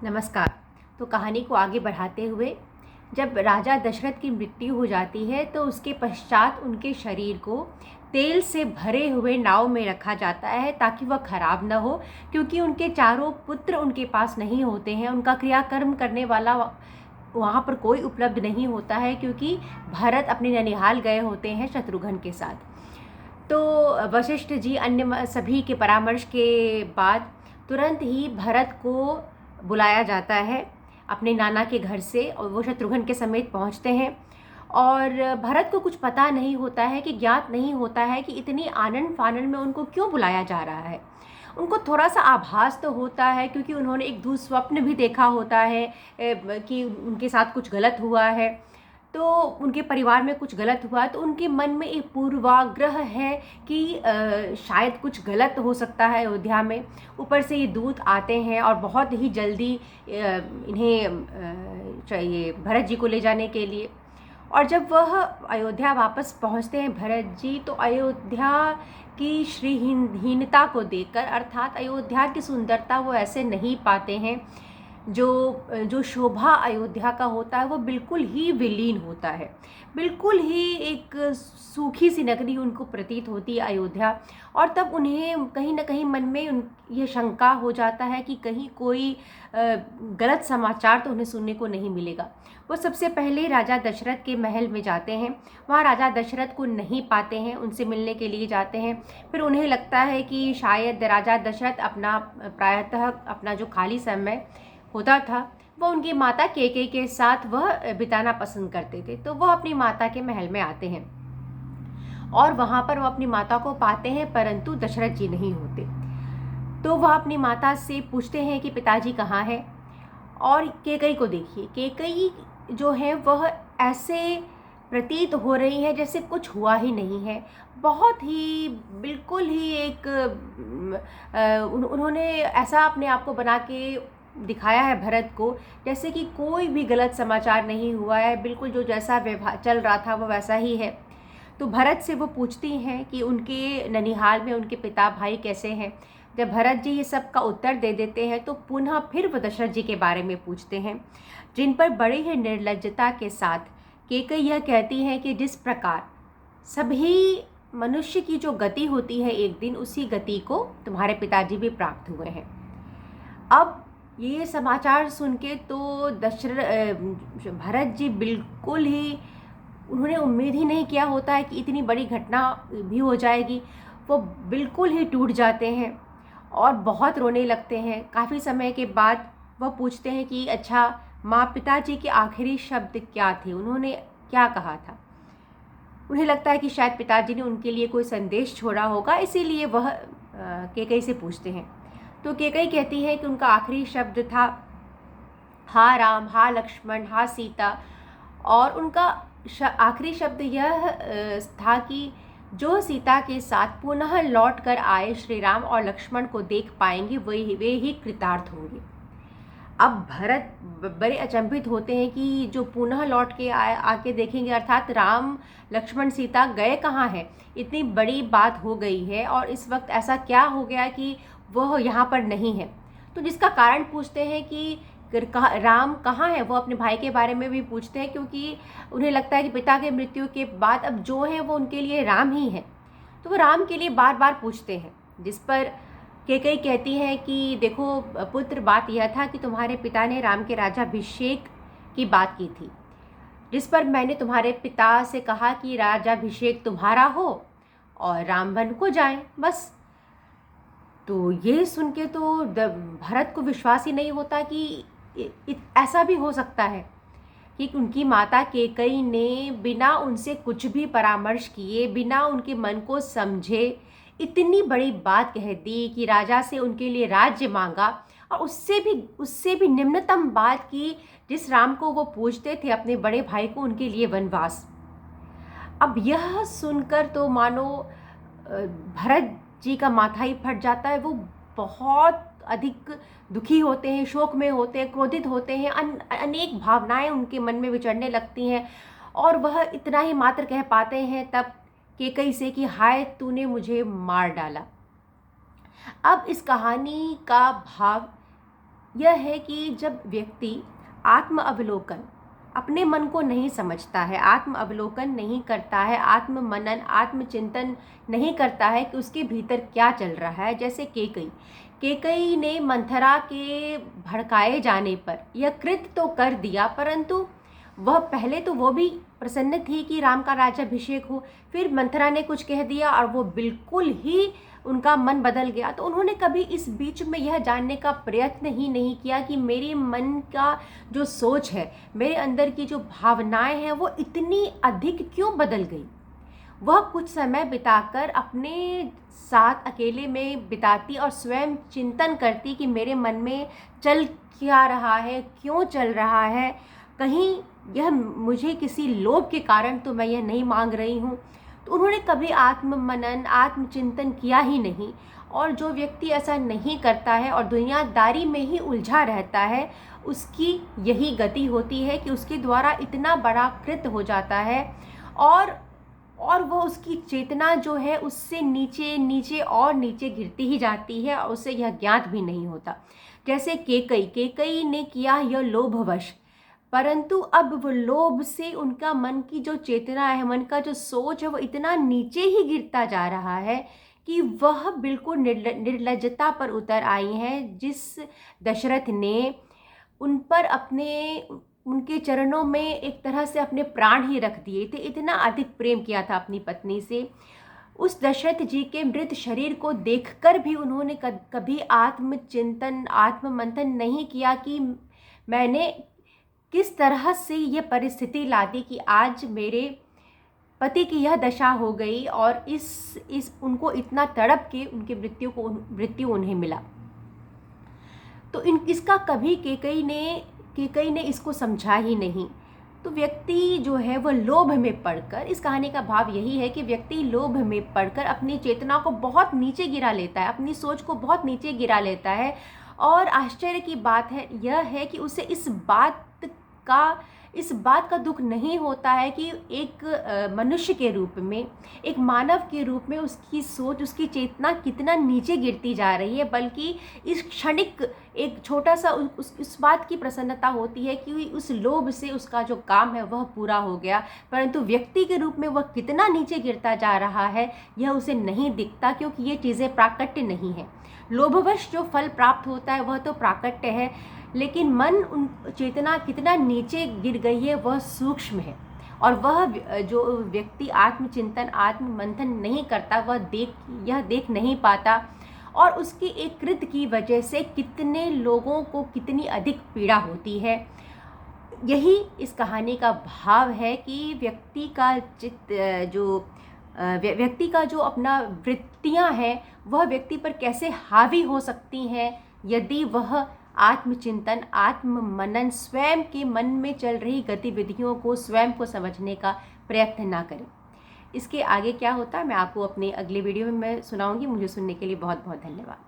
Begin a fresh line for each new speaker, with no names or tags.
नमस्कार। तो कहानी को आगे बढ़ाते हुए, जब राजा दशरथ की मृत्यु हो जाती है तो उसके पश्चात उनके शरीर को तेल से भरे हुए नाव में रखा जाता है ताकि वह खराब न हो, क्योंकि उनके चारों पुत्र उनके पास नहीं होते हैं। उनका क्रियाकर्म करने वाला वहाँ पर कोई उपलब्ध नहीं होता है, क्योंकि भरत अपने ननिहाल गए होते हैं शत्रुघ्न के साथ। तो वशिष्ठ जी अन्य सभी के परामर्श के बाद तुरंत ही भरत को बुलाया जाता है अपने नाना के घर से, और वो शत्रुघ्न के समेत पहुंचते हैं। और भरत को कुछ पता नहीं होता है, कि ज्ञात नहीं होता है कि इतनी आनन फानन में उनको क्यों बुलाया जा रहा है। उनको थोड़ा सा आभास तो होता है, क्योंकि उन्होंने एक दुःस्वप्न भी देखा होता है कि उनके साथ कुछ गलत हुआ है, तो उनके परिवार में कुछ गलत हुआ, तो उनके मन में एक पूर्वाग्रह है कि शायद कुछ गलत हो सकता है अयोध्या में। ऊपर से ये दूत आते हैं और बहुत ही जल्दी इन्हें चाहिए भरत जी को ले जाने के लिए। और जब वह अयोध्या वापस पहुंचते हैं भरत जी, तो अयोध्या की श्रीहीनता को देखकर, अर्थात अयोध्या की सुंदरता वो ऐसे नहीं पाते हैं। जो जो शोभा अयोध्या का होता है वो बिल्कुल ही विलीन होता है। बिल्कुल ही एक सूखी सी नगरी उनको प्रतीत होती है अयोध्या। और तब उन्हें कहीं ना कहीं मन में ये शंका हो जाता है कि कहीं कोई गलत समाचार तो उन्हें सुनने को नहीं मिलेगा। वो सबसे पहले राजा दशरथ के महल में जाते हैं। वहाँ राजा दशरथ को नहीं पाते हैं, उनसे मिलने के लिए जाते हैं। फिर उन्हें लगता है कि शायद राजा दशरथ अपना प्रायतः अपना जो खाली समय होता था वह उनकी माता केकई के साथ वह बिताना पसंद करते थे। तो वह अपनी माता के महल में आते हैं और वहाँ पर वह अपनी माता को पाते हैं, परंतु दशरथ जी नहीं होते। तो वह अपनी माता से पूछते हैं कि पिताजी कहाँ हैं। और केकई को देखिए, केकई जो है वह ऐसे प्रतीत हो रही है जैसे कुछ हुआ ही नहीं है। बहुत ही बिल्कुल ही एक उन्होंने ऐसा अपने आप को बना के दिखाया है भरत को, जैसे कि कोई भी गलत समाचार नहीं हुआ है। बिल्कुल जो जैसा व्यवहार चल रहा था वो वैसा ही है। तो भरत से वो पूछती हैं कि उनके ननिहाल में उनके पिता भाई कैसे हैं। जब भरत जी ये सब का उत्तर दे देते हैं तो पुनः फिर वो दशरथ जी के बारे में पूछते हैं, जिन पर बड़ी ही निर्लज्जता के साथ केकई यह कहती हैं कि जिस प्रकार सभी मनुष्य की जो गति होती है एक दिन, उसी गति को तुम्हारे पिताजी भी प्राप्त हुए हैं। अब ये समाचार सुन के तो भरत जी बिल्कुल ही, उन्होंने उम्मीद ही नहीं किया होता है कि इतनी बड़ी घटना भी हो जाएगी। वो बिल्कुल ही टूट जाते हैं और बहुत रोने लगते हैं। काफ़ी समय के बाद वह पूछते हैं कि अच्छा माँ, पिताजी के आखिरी शब्द क्या थे, उन्होंने क्या कहा था। उन्हें लगता है कि शायद पिताजी ने उनके लिए कोई संदेश छोड़ा होगा, इसीलिए वह केकई से पूछते हैं। तो केकई कहती है कि उनका आखिरी शब्द था हा राम, हा लक्ष्मण, हा सीता। और उनका आखिरी शब्द यह था कि जो सीता के साथ पुनः लौट कर आए श्री राम और लक्ष्मण को देख पाएंगे वे ही कृतार्थ होंगे। अब भरत बड़े अचंभित होते हैं कि जो पुनः लौट के आके देखेंगे, अर्थात राम लक्ष्मण सीता गए कहाँ हैं। इतनी बड़ी बात हो गई है और इस वक्त ऐसा क्या हो गया कि वह यहाँ पर नहीं है। तो जिसका कारण पूछते हैं कि राम कहाँ है। वो अपने भाई के बारे में भी पूछते हैं, क्योंकि उन्हें लगता है कि पिता के मृत्यु के बाद अब जो है वो उनके लिए राम ही है। तो वो राम के लिए बार बार पूछते हैं, जिस पर केकई कहती है कि देखो पुत्र, बात यह था कि तुम्हारे पिता ने राम के राज्याभिषेक की बात की थी, जिस पर मैंने तुम्हारे पिता से कहा कि राज्याभिषेक तुम्हारा हो और राम वन को जाएं, बस। तो ये सुन के तो भरत को विश्वास ही नहीं होता कि ऐसा भी हो सकता है कि उनकी माता केकई ने बिना उनसे कुछ भी परामर्श किए, बिना उनके मन को समझे इतनी बड़ी बात कह दी कि राजा से उनके लिए राज्य मांगा, और उससे भी निम्नतम बात की, जिस राम को वो पूजते थे अपने बड़े भाई को, उनके लिए वनवास। अब यह सुनकर तो मानो भरत जी का माथा ही फट जाता है। वो बहुत अधिक दुखी होते हैं, शोक में होते हैं, क्रोधित होते हैं। अनेक भावनाएं उनके मन में विचरने लगती हैं और वह इतना ही मात्र कह पाते हैं तब केकई से कि हाय, तूने मुझे मार डाला। अब इस कहानी का भाव यह है कि जब व्यक्ति आत्म अवलोकन, अपने मन को नहीं समझता है, आत्म अवलोकन नहीं करता है, आत्म मनन, आत्मचिंतन नहीं करता है कि उसके भीतर क्या चल रहा है। जैसे केकई ने मंथरा के भड़काए जाने पर यह कृत्य तो कर दिया, परंतु वह पहले तो वो भी प्रसन्न थी कि राम का राज्याभिषेक हो, फिर मंथरा ने कुछ कह दिया और वो बिल्कुल ही उनका मन बदल गया। तो उन्होंने कभी इस बीच में यह जानने का प्रयत्न ही नहीं किया कि मेरे मन का जो सोच है, मेरे अंदर की जो भावनाएं हैं, वो इतनी अधिक क्यों बदल गई। वह कुछ समय बिताकर अपने साथ अकेले में बिताती और स्वयं चिंतन करती कि मेरे मन में चल क्या रहा है, क्यों चल रहा है, कहीं यह मुझे किसी लोभ के कारण तो मैं यह नहीं मांग रही हूँ। तो उन्होंने कभी आत्म मनन, आत्मचिंतन किया ही नहीं। और जो व्यक्ति ऐसा नहीं करता है और दुनियादारी में ही उलझा रहता है, उसकी यही गति होती है कि उसके द्वारा इतना बड़ा कृत्य हो जाता है और वो उसकी चेतना जो है उससे नीचे नीचे और नीचे गिरती ही जाती है और उसे यह ज्ञात भी नहीं होता। जैसे केकई ने किया यह लोभवश, परंतु अब वो लोभ से उनका मन की जो चेतना है, मन का जो सोच है, वो इतना नीचे ही गिरता जा रहा है कि वह बिल्कुल निर्लज्जता पर उतर आई हैं। जिस दशरथ ने उन पर उनके चरणों में एक तरह से अपने प्राण ही रख दिए थे, इतना अधिक प्रेम किया था अपनी पत्नी से, उस दशरथ जी के मृत शरीर को देखकर भी उन्होंने कभी आत्मचिंतन, आत्ममंथन नहीं किया कि मैंने किस तरह से ये परिस्थिति ला दी कि आज मेरे पति की यह दशा हो गई और इस उनको इतना तड़प के उनकी मृत्यु उन्हें मिला। तो इसका कभी केकई ने इसको समझा ही नहीं। तो व्यक्ति जो है वह लोभ में पड़कर, इस कहानी का भाव यही है कि व्यक्ति लोभ में पड़कर अपनी चेतना को बहुत नीचे गिरा लेता है, अपनी सोच को बहुत नीचे गिरा लेता है। और आश्चर्य की बात है यह है कि उसे इस बात का दुख नहीं होता है कि एक मनुष्य के रूप में, एक मानव के रूप में उसकी सोच, उसकी चेतना कितना नीचे गिरती जा रही है, बल्कि इस क्षणिक एक छोटा सा उस बात की प्रसन्नता होती है कि उस लोभ से उसका जो काम है वह पूरा हो गया। परंतु व्यक्ति के रूप में वह कितना नीचे गिरता जा रहा है यह उसे नहीं दिखता, क्योंकि ये चीज़ें प्राकट्य नहीं है। लोभवश जो फल प्राप्त होता है वह तो प्राकट्य है, लेकिन मन चेतना कितना नीचे गिर गई है वह सूक्ष्म है। और वह जो व्यक्ति आत्मचिंतन, आत्ममंथन नहीं करता, वह यह देख नहीं पाता और उसकी एक कृत्य की वजह से कितने लोगों को कितनी अधिक पीड़ा होती है। यही इस कहानी का भाव है कि व्यक्ति का जो अपना वृत्तियां हैं वह व्यक्ति पर कैसे हावी हो सकती हैं यदि वह आत्मचिंतन, आत्ममनन, स्वयं के मन में चल रही गतिविधियों को, स्वयं को समझने का प्रयत्न ना करें। इसके आगे क्या होता है मैं आपको अपने अगले वीडियो में मैं सुनाऊंगी। मुझे सुनने के लिए बहुत बहुत धन्यवाद।